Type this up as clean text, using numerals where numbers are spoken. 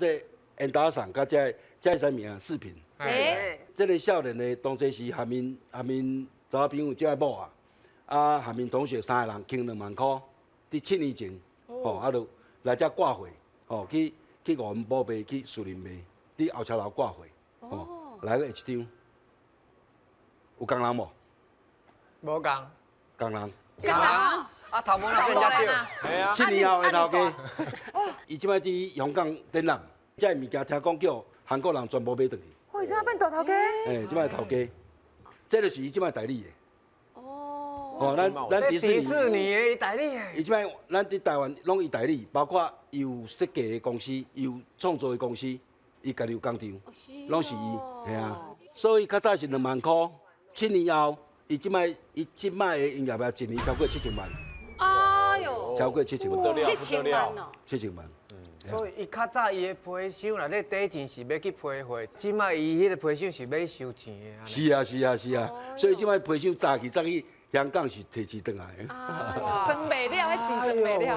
这烟打伞，甲这啥物啊？饰品。这个少年的当时是下面查某朋友即个某啊，下面同学3个人欠2万块，伫7年前，就来遮挂货，去五元宝卖去树林卖，伫后车楼挂货，来个一张，有工人无？无工。工人。啊，头毛那变遮少。系啊。 7年后的头家，伊即摆伫香港展览，这物件听讲叫韩国人全部买倒去。哇，伊即摆变大头家？即摆头家，这就是伊即摆代理的。咱迪士尼的代理的。伊即摆咱伫台湾拢伊代理，包括有设计的公司，有创作的公司，伊家己有工厂，拢是伊，系啊。所以较早是2万块，7年后，伊即摆的营业额1年超过7000万。哎呦，超过7000万。 7000万哦。 7000万。 所以伊较早伊的批箱内底底钱是要去批货，即摆伊迄个批箱是要收钱的。是啊，所以即摆批箱早去香港是提钱回来的。装袂了，迄钱装袂了。